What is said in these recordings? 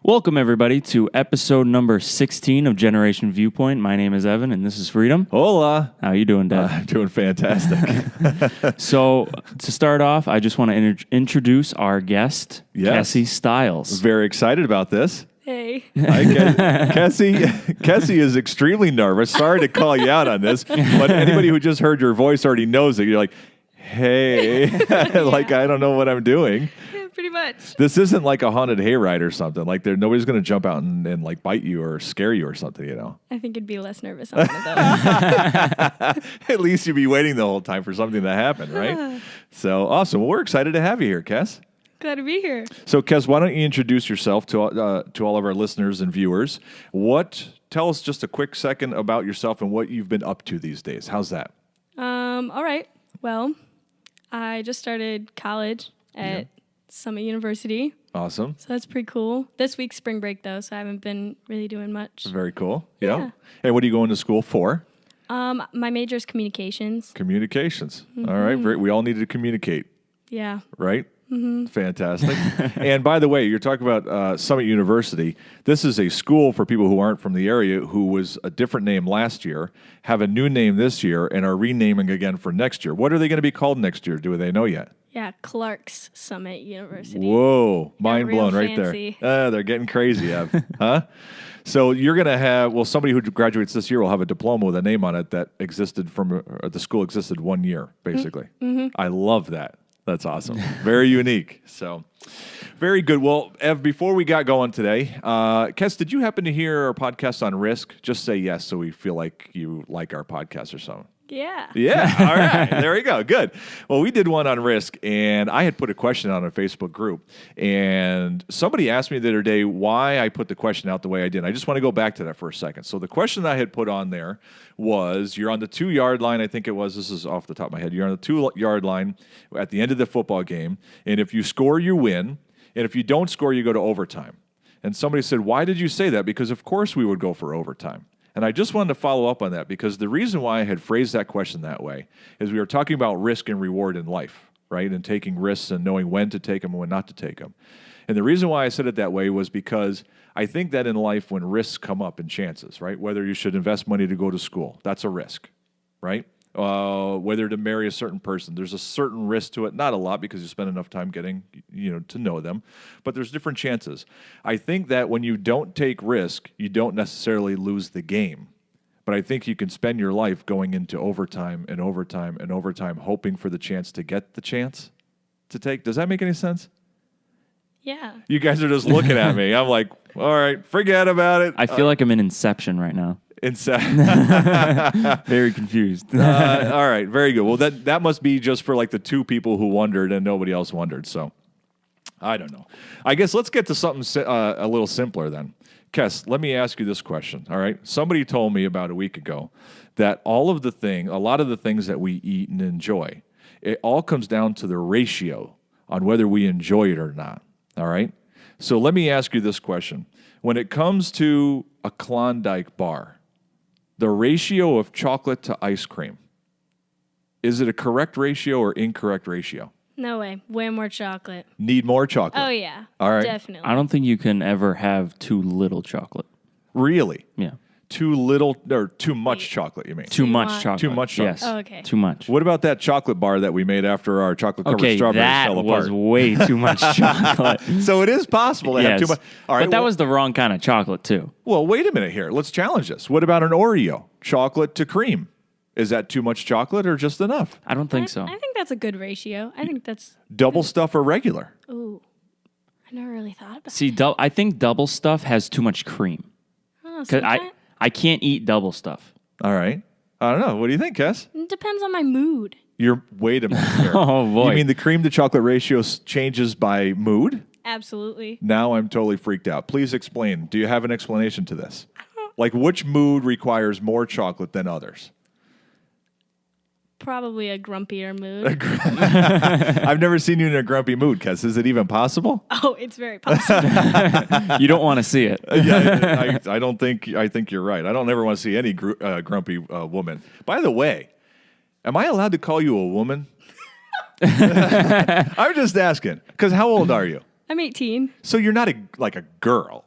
Welcome, everybody, to episode number 16 of Generation Viewpoint. My name is Evan, and this is Freedom. Hola. How you doing, Dad? I'm doing fantastic. So, to start off, I just want to introduce our guest, Yes. Kessy Stiles. Very excited about this. Hey. Kessy is extremely nervous. Sorry to call you out on this, but anybody who just heard your voice already knows it. You're like, hey, like, I don't know what I'm doing. Pretty much. This isn't like a haunted hayride or something. Like, nobody's going to jump out and like bite you or scare you or something, you know? I think I'd be less nervous on one of those. At least you'd be waiting the whole time for something to happen, right? So, awesome. Well, we're excited to have you here, Kess. Glad to be here. So, Kess, why don't you introduce yourself to all of our listeners and viewers? Tell us just a quick second about yourself and what you've been up to these days. How's that? All right. Well, I just started college at Summit University. Awesome. So that's pretty cool. This week's spring break, though, so I haven't been really doing much. Very cool. Yeah. Yeah. And what are you going to school for? My major is communications. Communications. All right. We all need to communicate, Yeah. right? Fantastic. And by the way, you're talking about Summit University. This is a school for people who aren't from the area who was a different name last year, have a new name this year, and are renaming again for next year. What are they going to be called next year? Do they know yet? Yeah, Clark's Summit University. Whoa, mind real blown right fancy. there. They're getting crazy, Ev. Huh? So you're going to have, somebody who graduates this year will have a diploma with a name on it that existed the school existed 1 year, basically. I love that. That's awesome. Very unique. So very good. Well, Ev, before we got going today, Kess, did you happen to hear our podcast on risk? Just say yes so we feel like you like our podcast or something. Yeah. Yeah. All right. There we go. Good. Well, we did one on risk, and I had put a question out on a Facebook group, and somebody asked me the other day why I put the question out the way I did. I just want to go back to that for a second. So the question I had put on there was, you're on the 2-yard line, I think it was. This is off the top of my head. You're on the 2-yard line at the end of the football game, and if you score, you win, and if you don't score, you go to overtime. And somebody said, why did you say that? Because, of course, we would go for overtime. And I just wanted to follow up on that because the reason why I had phrased that question that way is we were talking about risk and reward in life, right? And taking risks and knowing when to take them and when not to take them. And the reason why I said it that way was because I think that in life when risks come up and chances, right? Whether you should invest money to go to school, that's a risk, right? Whether to marry a certain person, there's a certain risk to it. Not a lot because you spend enough time getting, to know them, but there's different chances. I think that when you don't take risk, you don't necessarily lose the game. But I think you can spend your life going into overtime and overtime and overtime, hoping for the chance to get the chance to take. Does that make any sense? Yeah. You guys are just looking at me. I'm like, all right, forget about it. I feel like I'm in Inception right now. Very confused. All right, very good. Well, that must be just for like the two people who wondered and nobody else wondered. So I don't know. I guess let's get to something a little simpler then. Kess, let me ask you this question. All right, somebody told me about a week ago that a lot of the things that we eat and enjoy, it all comes down to the ratio on whether we enjoy it or not. All right. So let me ask you this question: when it comes to a Klondike bar, the ratio of chocolate to ice cream, is it a correct ratio or incorrect ratio? No way. Way more chocolate. Need more chocolate. Oh, yeah. All right. Definitely. I don't think you can ever have too little chocolate. Really? Yeah. Too little or too much chocolate, you mean? Too you much want- chocolate. Too much chocolate. Yes. Oh, okay. Too much. What about that chocolate bar that we made after our chocolate-covered strawberries that fell apart? was way too much chocolate. So it is possible to have too much. All right, but that was the wrong kind of chocolate, too. Well, wait a minute here. Let's challenge this. What about an Oreo? Chocolate to cream. Is that too much chocolate or just enough? I don't think so. I think that's a good ratio. I think that's... Double stuff or regular? Ooh. I never really thought about See, I think double stuff has too much cream. Oh, Because sometimes- I can't eat double stuff. All right. I don't know. What do you think, Kess? It depends on my mood. Wait a minute here. Oh, boy. You mean the cream to chocolate ratio changes by mood? Absolutely. Now I'm totally freaked out. Please explain. Do you have an explanation to this? Like which mood requires more chocolate than others? Probably a grumpier mood. I've never seen you in a grumpy mood, Kess. Is it even possible? Oh, it's very possible. You don't want to see it. Yeah, I think you're right. I don't ever want to see any grumpy woman. By the way, am I allowed to call you a woman? I'm just asking. Because how old are you? I'm 18. So you're not like a girl.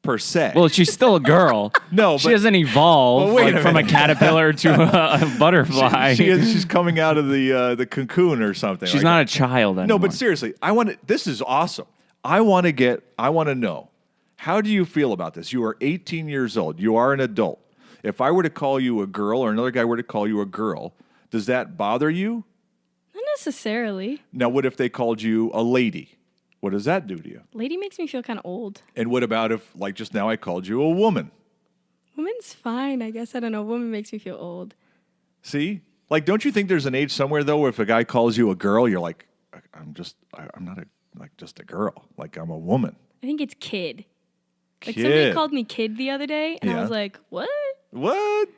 per se. Well, she's still a girl. No, she but- hasn't evolved Well, wait a from a minute. caterpillar to a butterfly. she's coming out of the cocoon or something. She's not a child anymore. No, but seriously, this is awesome. I want to know, how do you feel about this? You are 18 years old. You are an adult. If I were to call you a girl or another guy were to call you a girl, does that bother you? Not necessarily. Now, what if they called you a lady? What does that do to you? Lady makes me feel kind of old. And what about if, like just now, I called you a woman? Woman's fine, I guess. I don't know. Woman makes me feel old. See? Like, don't you think there's an age somewhere, though, where if a guy calls you a girl, you're like, I'm not just a girl. Like, I'm a woman. I think it's kid. Like Kid. somebody called me kid the other day, and I Yeah. was like, what? What?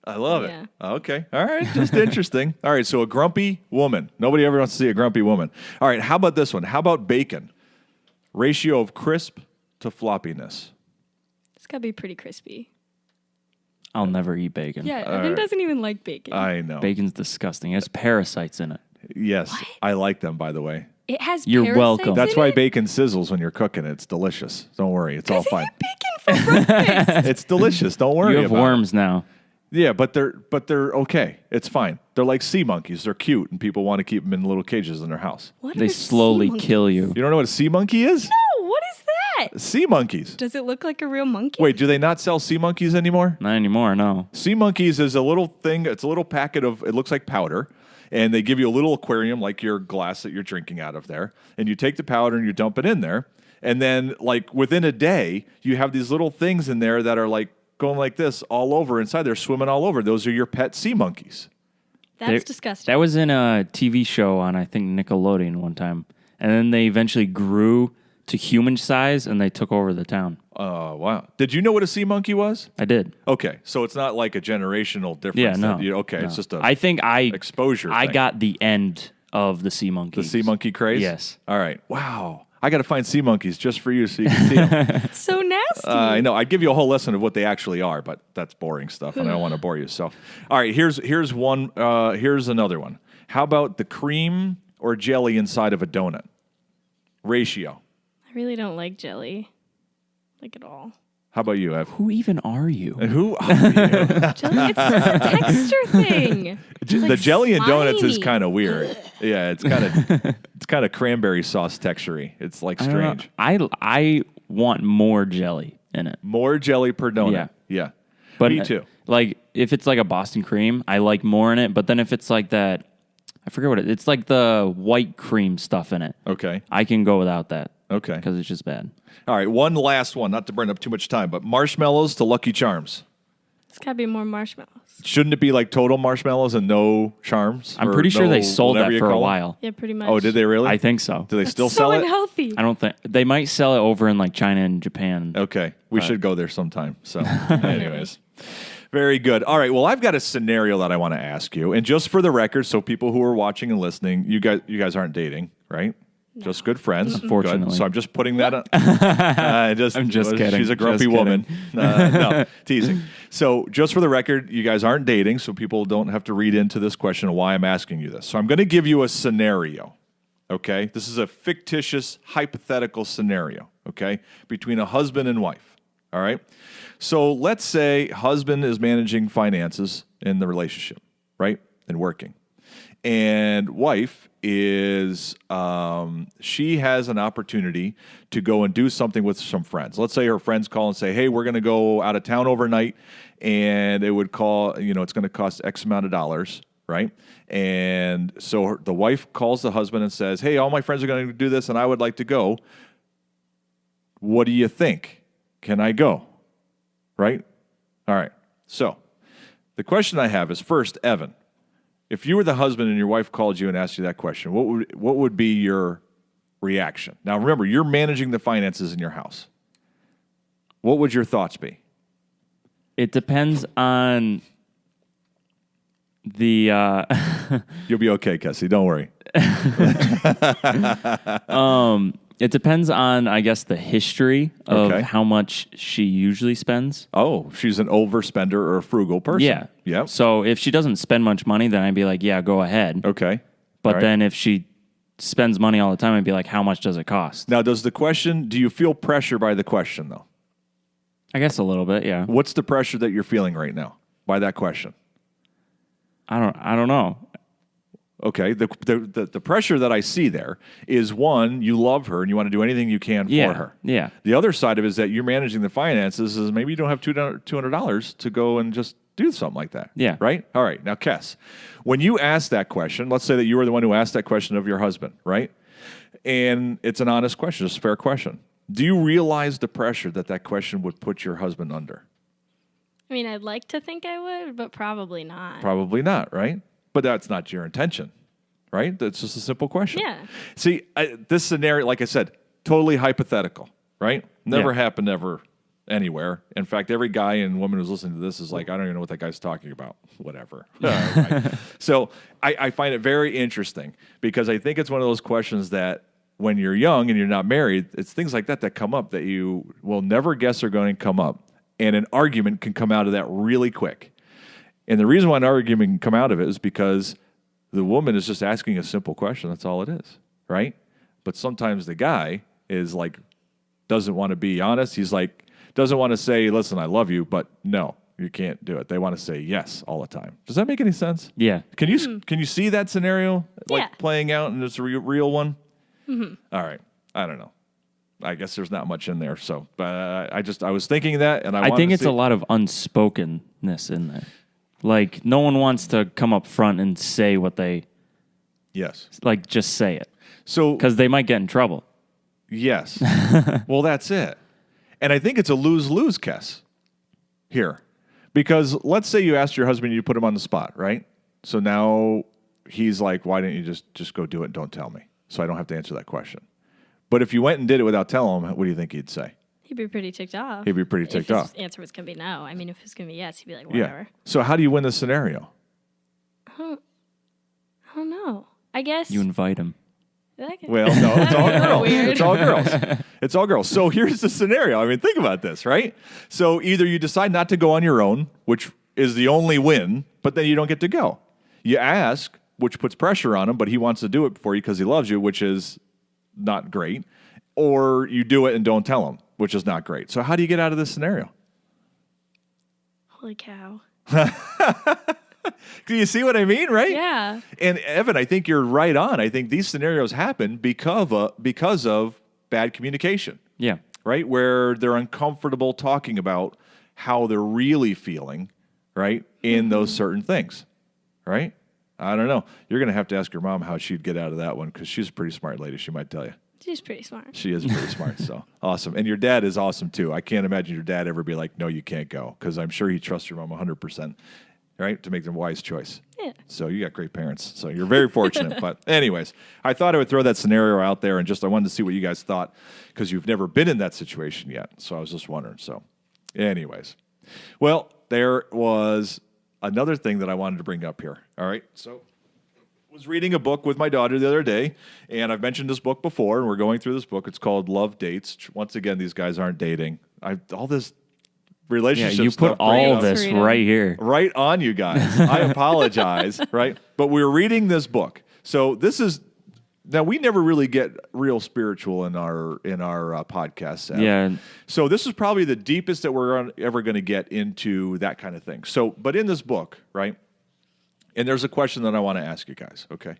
I love Yeah. it. Okay. All right. Just interesting. All right. So a grumpy woman. Nobody ever wants to see a grumpy woman. All right. How about this one? How about bacon? Ratio of crisp to floppiness. It's got to be pretty crispy. I'll never eat bacon. Yeah, Evan right. doesn't even like bacon. I know. Bacon's disgusting. It has parasites in it. Yes. I like them, by the way. It has You're parasites welcome. That's in why it? bacon sizzles when you're cooking it. It's delicious. Don't worry. It's all fine. Bacon for breakfast. It's delicious. Don't worry You have about it. worms now. Yeah, but they're okay. It's fine. They're like sea monkeys. They're cute, and people want to keep them in little cages in their house. What They are slowly sea monkeys? kill you. You don't know what a sea monkey is? No, what is that? Sea monkeys. Does it look like a real monkey? Wait, do they not sell sea monkeys anymore? Not anymore, no. Sea monkeys is a little thing. It's a little packet of, it looks like powder. And they give you a little aquarium like your glass that you're drinking out of there. And you take the powder and you dump it in there. And then, like, within a day, you have these little things in there that are like going like this all over inside. They're swimming all over. Those are your pet sea monkeys. That's They- disgusting. That was in a TV show on, I think, Nickelodeon one time. And then they eventually grew to human size and they took over the town. Oh, wow. Did you know what a sea monkey was? I did. Okay. So it's not like a generational difference. Yeah, no. Okay. no. It's just I think exposure I thing. got the end of the sea monkey. The sea monkey craze? Yes. All right. Wow. I got to find sea monkeys just for you so you can see them. It's so nasty. I know. I'd give you a whole lesson of what they actually are, but that's boring stuff, and I don't want to bore you. So, all right, here's one. Here's another one. How about the cream or jelly inside of a donut? Ratio. I really don't like jelly, like at all. How about you, Ev? Who even are you? Who are you? Jelly, it's just a texture thing. It's The like jelly in donuts is slimy. kind of weird. Yeah, it's kind of cranberry sauce textury. It's like I don't know. strange. I want more jelly in it. More jelly per donut. Yeah. But Me too. Like if it's like a Boston cream, I like more in it. But then if it's like that, I forget what it's like the white cream stuff in it. Okay. I can go without that. Okay. Because it's just bad. All right. One last one, not to burn up too much time, but marshmallows to Lucky Charms. It's gotta be more marshmallows. Shouldn't it be like total marshmallows and no charms? I'm Or pretty sure no they sold whatever that you for a call them? while. Yeah, pretty much. Oh, did they really? I think so. Do they still so sell it? unhealthy. I don't think they might sell it over in like China and Japan. Okay. We should go there sometime. So, anyways. Very good. All right. Well, I've got a scenario that I want to ask you. And just for the record, so people who are watching and listening, you guys aren't dating, right? Just good friends. Unfortunately. Good. So I'm just putting that on. I'm just kidding. She's a grumpy Just woman. No, teasing. So just for the record, you guys aren't dating, so people don't have to read into this question of why I'm asking you this. So I'm going to give you a scenario, okay? This is a fictitious, hypothetical scenario, okay, between a husband and wife, all right? So let's say husband is managing finances in the relationship, right, and working. And wife is, she has an opportunity to go and do something with some friends. Let's say her friends call and say, hey, we're going to go out of town overnight, and it would call, it's going to cost X amount of dollars, right? And so the wife calls the husband and says, hey, all my friends are going to do this, and I would like to go. What do you think? Can I go? Right? All right. So the question I have is, first, Evan, if you were the husband and your wife called you and asked you that question, what would be your reaction? Now, remember, you're managing the finances in your house. What would your thoughts be? It depends on the You'll be okay, Kessy. Don't worry. it depends on, I guess, the history of Okay. how much she usually spends. Oh, she's an overspender or a frugal person. Yeah. Yep. So if she doesn't spend much money, then I'd be like, yeah, go ahead. Okay. But All right. then if she spends money all the time, I'd be like, how much does it cost? Now, do you feel pressure by the question, though? I guess a little bit, yeah. What's the pressure that you're feeling right now by that question? I don't know. Okay, the pressure that I see there is, one, you love her and you want to do anything you can Yeah, for her. yeah. The other side of it is that you're managing the finances is maybe you don't have $200 to go and just do something like that. Yeah. Right? All right. Now, Kess, when you ask that question, let's say that you were the one who asked that question of your husband, right? And it's an honest question, it's a fair question. Do you realize the pressure that question would put your husband under? I mean, I'd like to think I would, but probably not. Probably not, right? But that's not your intention, right? That's just a simple question. Yeah. See, this scenario, like I said, totally hypothetical, right? Never happened ever anywhere. In fact, every guy and woman who's listening to this is like, I don't even know what that guy's talking about. Whatever. Right. So I find it very interesting because I think it's one of those questions that when you're young and you're not married, it's things like that come up that you will never guess are going to come up. And an argument can come out of that really quick. And the reason why an argument can come out of it is because the woman is just asking a simple question. That's all it is, right? But sometimes the guy is like, doesn't want to be honest. He's like, doesn't want to say, listen, I love you, but no, you can't do it. They want to say yes all the time. Does that make any sense? Yeah. Can you see that scenario Yeah. playing out and it's a real one? Mm-hmm. All right. I don't know. I guess there's not much in there. So, but I was thinking that, and I think it's a lot of unspokenness in there. Like, no one wants to come up front and say what they, yes, like, just say it. So, Because they might get in trouble. yes. Well, that's it. And I think it's a lose-lose, Kess, here. Because let's say you asked your husband, you put him on the spot, right? So now he's like, why didn't you just go do it and don't tell me? So I don't have to answer that question. But if you went and did it without telling him, what do you think he'd say? He'd be pretty ticked off. He'd be pretty ticked if off. His answer was going to be no. I mean, if it's going to be yes, he'd be like, whatever. Yeah. So how do you win this scenario? I don't know. I guess. You invite him. Well, no, it's all girls. Weird. It's all girls. It's all girls. So here's the scenario. I mean, think about this, right? So either you decide not to go on your own, which is the only win, but then you don't get to go. You ask, which puts pressure on him, but he wants to do it for you because he loves you, which is not great. Or you do it and don't tell him, which is not great. So how do you get out of this scenario? Holy cow. Do you see what I mean, right? Yeah. And Evan, I think you're right on. I think these scenarios happen because of bad communication, Yeah. right? Where they're uncomfortable talking about how they're really feeling, right, in those certain things, right? I don't know. You're going to have to ask your mom how she'd get out of that one because she's a pretty smart lady. She might tell you. She's pretty smart. She is pretty smart, so awesome. And your dad is awesome, too. I can't imagine your dad ever be like, no, you can't go, because I'm sure he trusts your mom 100%, right, to make the wise choice. Yeah. So you got great parents. So you're very fortunate. But anyways, I thought I would throw that scenario out there, and I wanted to see what you guys thought, because you've never been in that situation yet. So I was just wondering. So anyways, well, there was another thing that I wanted to bring up here. All right, so was reading a book with my daughter the other day, and I've mentioned this book before, and we're going through this book. It's called Love Dates. Once again, these guys aren't dating. All this relationship Yeah, you stuff put all up this Freedom. right here. right on you guys. I apologize, right? But we're reading this book. So this is, now we never really get real spiritual in our podcast. Seth. Yeah. So this is probably the deepest that we're ever going to get into that kind of thing. So, but in this book, right? And there's a question that I want to ask you guys, okay?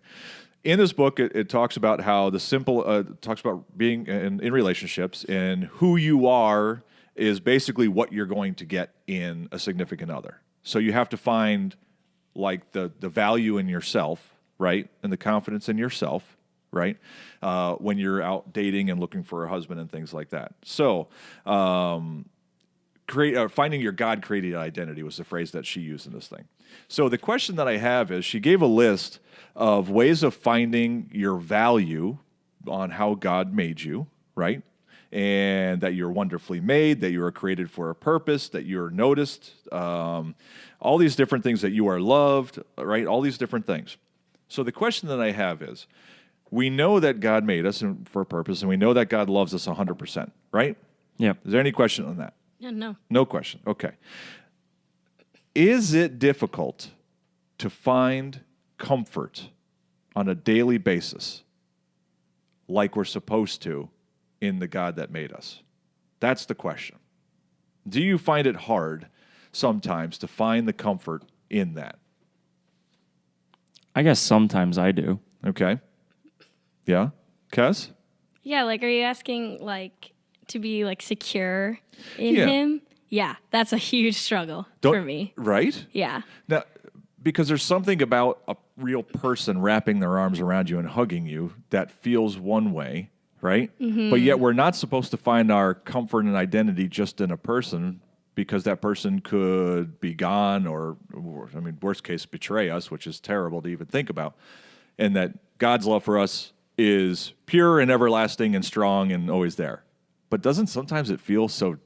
In this book, it talks about how talks about being in relationships, and who you are is basically what you're going to get in a significant other. So you have to find like the value in yourself, right? And the confidence in yourself, right? When you're out dating and looking for a husband and things like that. So finding your God-created identity was the phrase that she used in this thing. So the question that I have is, she gave a list of ways of finding your value on how God made you, right? And that you're wonderfully made, that you are created for a purpose, that you're noticed, all these different things, that you are loved, right? All these different things. So the question that I have is, we know that God made us for a purpose, and we know that God loves us 100%, right? Yep. Is there any question on that? Yeah, no. No question. Okay. Is it difficult to find comfort on a daily basis like we're supposed to in the God that made us? That's the question. Do you find it hard sometimes to find the comfort in that? I guess sometimes I do. Okay. Yeah. Kess? Yeah, like, are you asking, like, to be, like, secure in Yeah. him? Yeah, that's a huge struggle for me. Right? Yeah. Now, because there's something about a real person wrapping their arms around you and hugging you that feels one way, right? But yet we're not supposed to find our comfort and identity just in a person because that person could be gone or I mean, worst case, betray us, which is terrible to even think about. And that God's love for us is pure and everlasting and strong and always there. But doesn't sometimes it feel so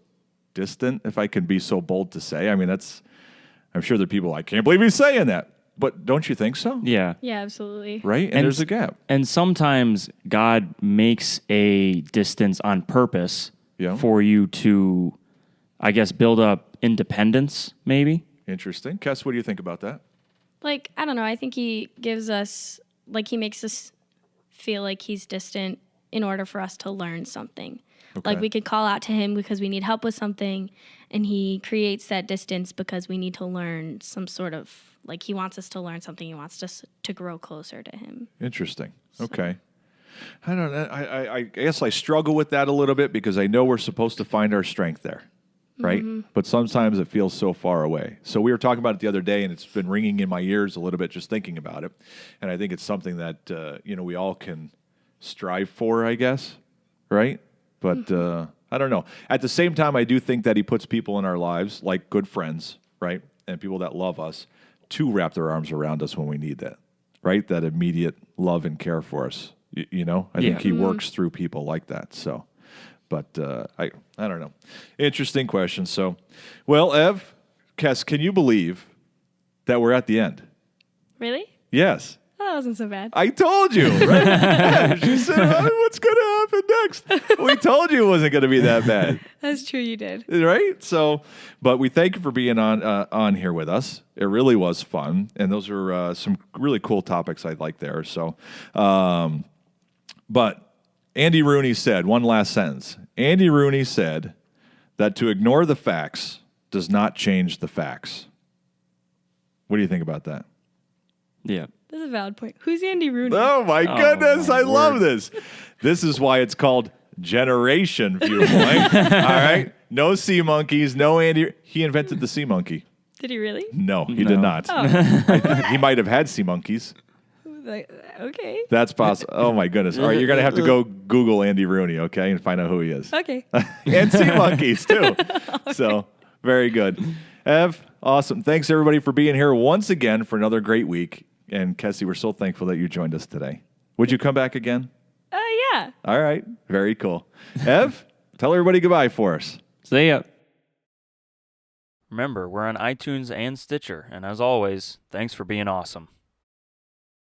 distant, if I can be so bold to say? I mean, I'm sure there are people, I can't believe he's saying that. But don't you think so? Yeah. Yeah, absolutely. Right? And there's a gap. And sometimes God makes a distance on purpose Yeah. for you to, I guess, build up independence, maybe. Interesting. Kess, what do you think about that? Like, I don't know. I think he gives us, like, he makes us feel like he's distant in order for us to learn something. Okay. Like, we could call out to him because we need help with something, and he creates that distance because we need to learn some sort of, like, he wants us to learn something. He wants us to grow closer to him. Interesting. Okay. I don't know. I guess I struggle with that a little bit because I know we're supposed to find our strength there, right? But sometimes it feels so far away. So we were talking about it the other day, and it's been ringing in my ears a little bit just thinking about it. And I think it's something that we all can strive for, I guess, right? But I don't know. At the same time, I do think that he puts people in our lives, like good friends, right? And people that love us, to wrap their arms around us when we need that, right? That immediate love and care for us. I think he works through people like that. So, but I don't know. Interesting question. So, well, Ev, Kess, can you believe that we're at the end? Really? Yes. Oh, that wasn't so bad. I told you, right? Yeah, she said, what's going to happen next? We told you it wasn't going to be that bad. That's true, you did. Right? So, but we thank you for being on here with us. It really was fun. And those are some really cool topics I like there. So, but Andy Rooney said, one last sentence. Andy Rooney said that to ignore the facts does not change the facts. What do you think about that? Yeah. That's a valid point. Who's Andy Rooney? Oh, my goodness. my I love word. this. This is why it's called Generation Viewpoint. All right? No sea monkeys, no Andy. He invented the sea monkey. Did he really? No, he did not. Oh, He might have had sea monkeys. like, okay. That's possible. Oh, my goodness. All right, you're going to have to go Google Andy Rooney, okay, and find out who he is. Okay. And sea monkeys, too. So, very good. Ev, awesome. Thanks, everybody, for being here once again for another great week. And, Kessy, we're so thankful that you joined us today. Would you come back again? Yeah. All right. Very cool. Ev, tell everybody goodbye for us. See ya. Remember, we're on iTunes and Stitcher. And as always, thanks for being awesome.